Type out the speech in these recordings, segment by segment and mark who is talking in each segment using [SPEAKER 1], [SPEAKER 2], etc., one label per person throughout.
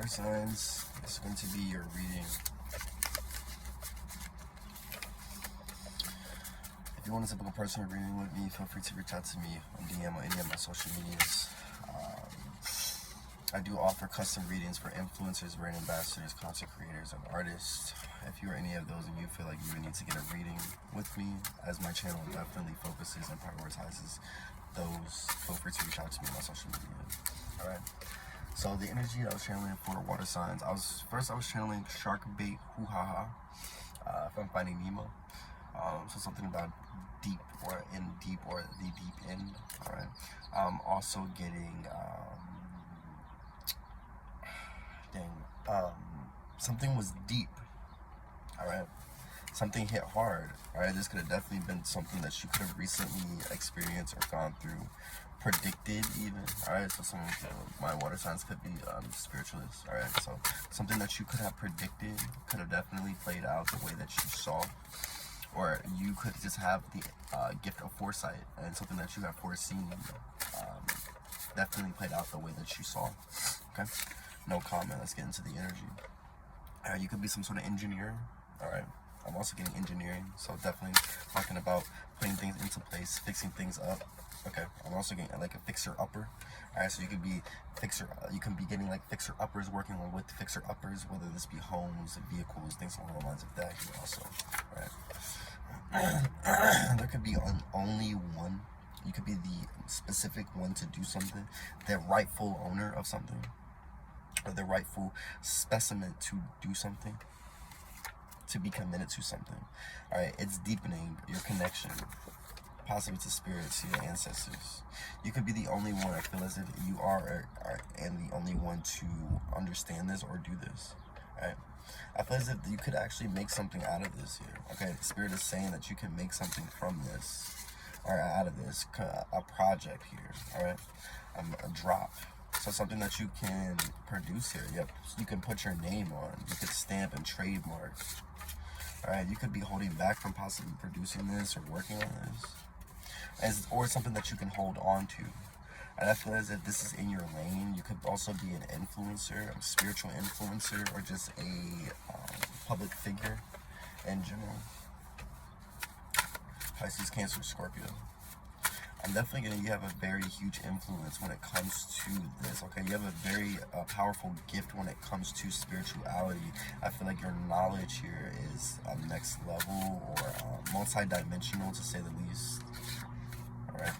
[SPEAKER 1] Water signs, this is going to be your reading. If you want a typical personal reading with me, feel free to reach out to me on DM or any of my social medias. I do offer custom readings for influencers, brand ambassadors, content creators, and artists. If you are any of those and you feel like you need to get a reading with me, as my channel definitely focuses and prioritizes those, feel free to reach out to me on my social media. Alright. So the energy I was channeling for water signs, I was channeling shark bait hoo-ha-ha from Finding Nemo. So something about deep or in deep or the deep end. Alright. Also getting something was deep. Alright. Something hit hard. Alright, this could have definitely been something that you could have recently experienced or gone through, predicted even. Alright, so some of my water signs could be spiritualists. Alright, so something that you could have predicted could have definitely played out the way that you saw. Or you could just have the gift of foresight, and something that you have foreseen definitely played out the way that you saw. Okay, no comment. Let's get into the energy. Alright, you could be some sort of engineer. Alright, I'm also getting engineering, so definitely talking about putting things into place, fixing things up. Okay, I'm also getting like a fixer-upper. Alright, so you could be you can be getting like fixer-uppers, working with fixer-uppers, whether this be homes, vehicles, things along the lines of that here also. Alright. There could be only one. You could be the specific one to do something, the rightful owner of something, or the rightful specimen to do something, to be committed to something. Alright, it's deepening your connection, possibly to spirits, to your ancestors. You could be the only one. I feel as if you are and the only one to understand this or do this. Alright, I feel as if you could actually make something out of this here. Okay, Spirit is saying that you can make something from this, or out of this, a project here. Alright, a drop. So something that you can produce here. Yep, you can put your name on. You could stamp and trademark. Alright, you could be holding back from possibly producing this or working on this, or something that you can hold on to. And I feel as if this is in your lane. You could also be an influencer, a spiritual influencer, or just a public figure in general. Pisces, Cancer, Scorpio. I'm definitely getting you have a very huge influence when it comes to this. Okay, you have a very powerful gift when it comes to spirituality. I feel like your knowledge here is next level, or multi-dimensional to say the least. All right.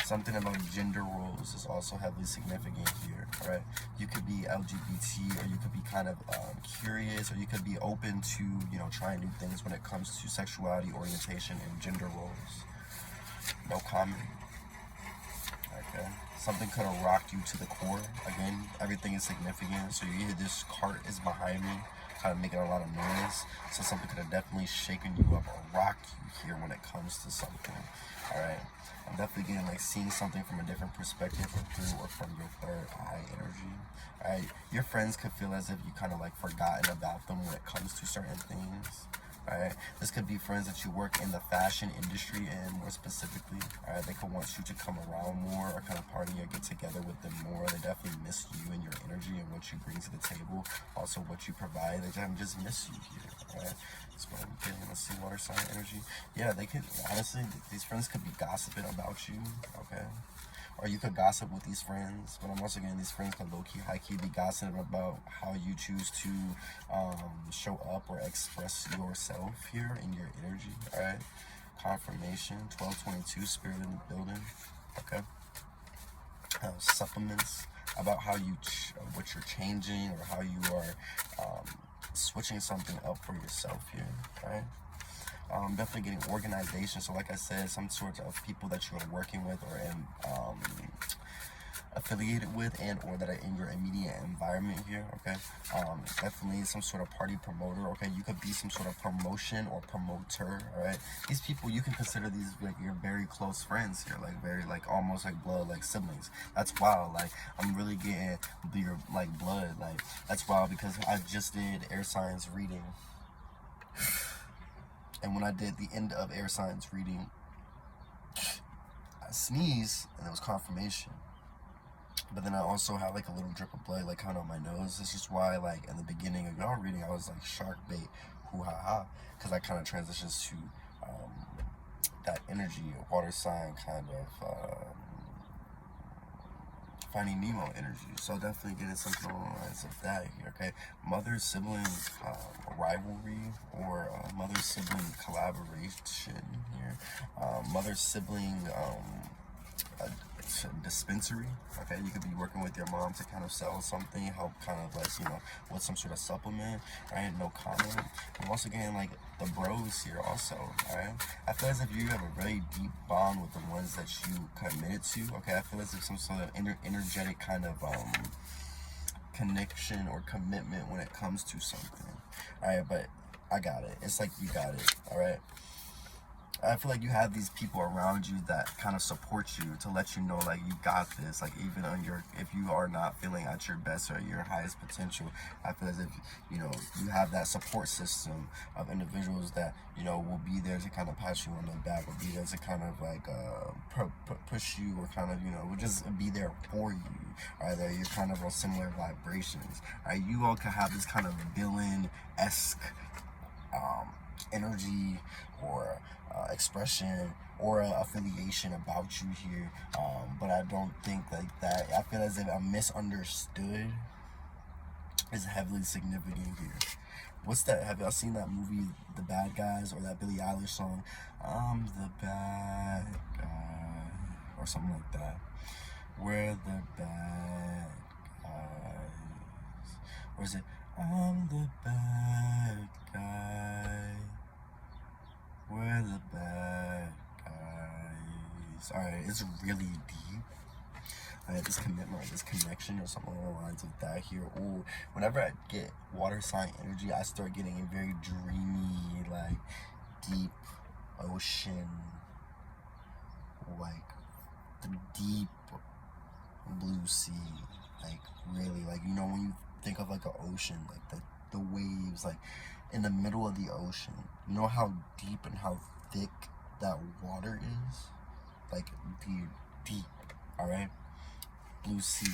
[SPEAKER 1] Something about gender roles is also heavily significant here. All right, you could be LGBT, or you could be kind of curious, or you could be open to, you know, trying new things when it comes to sexuality, orientation, and gender roles. No comment. Okay, something could have rocked you to the core. Again, everything is significant. So you hear this cart is behind me, kind of making a lot of noise. So something could have definitely shaken you up or rocked you here when it comes to something. All right. I'm definitely getting like seeing something from a different perspective, or through or from your third eye energy. Alright, your friends could feel as if you kind of like forgotten about them when it comes to certain things. Alright, this could be friends that you work in the fashion industry, and more specifically, alright, they could want you to come around more, or kind of party or get together with them more. They definitely miss you and your energy and what you bring to the table, also what you provide. They just miss you here. Alright, that's what I'm getting. Let's see, water sign energy. Yeah, they could, honestly, these friends could be gossiping about you. Okay, or you could gossip with these friends, but I'm also getting these friends could low-key, high-key be gossiping about how you choose to show up or express yourself here in your energy. All right, confirmation 1222, spirit in the building. Okay, supplements about how you what you're changing, or how you are switching something up for yourself here. All right. Definitely getting organization. So like I said, some sorts of people that you're working with, or affiliated with, and or that are in your immediate environment here. Okay, definitely some sort of party promoter. Okay, you could be some sort of promotion or promoter. All right, these people, you can consider these like your very close friends here, like very like almost like blood, like siblings. That's wild. Like I'm really getting your like blood. Like that's wild, because I just did air signs reading. And when I did the end of air signs reading, I sneezed, and it was confirmation. But then I also have like a little drip of blood like kind of on my nose. This is why like in the beginning of y'all reading I was like shark bait, hoo ha ha, because that kind of transitions to that energy, water sign kind of Finding Nemo energy. So definitely getting something along the lines of that here, okay? Mother-sibling rivalry or mother-sibling collaboration here. Mother-sibling dispensary, okay? You could be working with your mom to kind of sell something, help kind of like, you know, with some sort of supplement, right? No comment. I'm also getting like the bros here also, alright? I feel as if you have a very deep bond with the ones that you committed to, okay? I feel as if some sort of energetic kind of connection or commitment when it comes to something, alright? But I got it. It's like you got it, alright? I feel like you have these people around you that kind of support you to let you know like you got this, like even on your, if you are not feeling at your best or your highest potential, I feel as if, you know, you have that support system of individuals that, you know, will be there to kind of pat you on the back, will be there to kind of like push you, or kind of, you know, will just be there for you, right? That you're kind of on similar vibrations, right? You all could have this kind of villain-esque energy or expression or affiliation about you here, but I don't think like that. I feel as if I'm misunderstood is heavily significant here. What's that? Have y'all seen that movie, The Bad Guys, or that Billie Eilish song, I'm the bad guy, or something like that? We're the bad guys. Or is it, I'm the bad guy, we're the bad guys? Alright, it's really deep. This commitment, this connection, or something along the lines of that here. Ooh, whenever I get water sign energy, I start getting a very dreamy, like deep ocean, like the deep blue sea, like really, like, you know, when you think of like an ocean, like the waves, like in the middle of the ocean, you know how deep and how thick that water is, like deep, all right? Blue sea.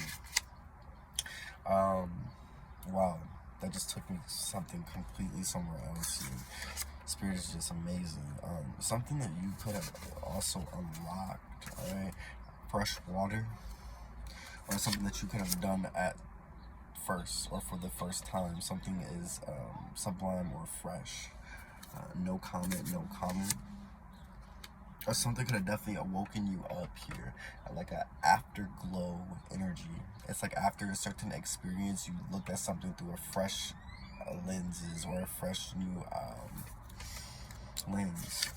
[SPEAKER 1] Wow, that just took me to something completely somewhere else here. Spirit is just amazing. Something that you could have also unlocked, all right? Fresh water, or something that you could have done at first or for the first time. Something is sublime or fresh. No comment, no comment. Or something could have definitely awoken you up here, like an afterglow energy. It's like after a certain experience, you look at something through a fresh lenses, or a fresh new lens.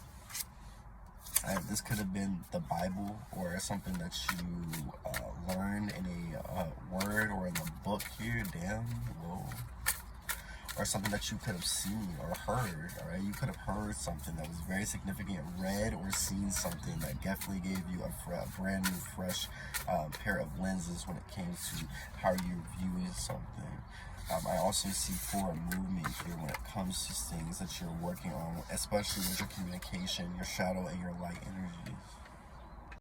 [SPEAKER 1] This could have been the Bible, or something that you learned in a word or in the book here. Damn, whoa. Or something that you could have seen or heard, all right? You could have heard something that was very significant, read or seen something that definitely gave you a brand new, fresh pair of lenses when it came to how you're viewing something. I also see forward movement here when it comes to things that you're working on, especially with your communication, your shadow, and your light energies.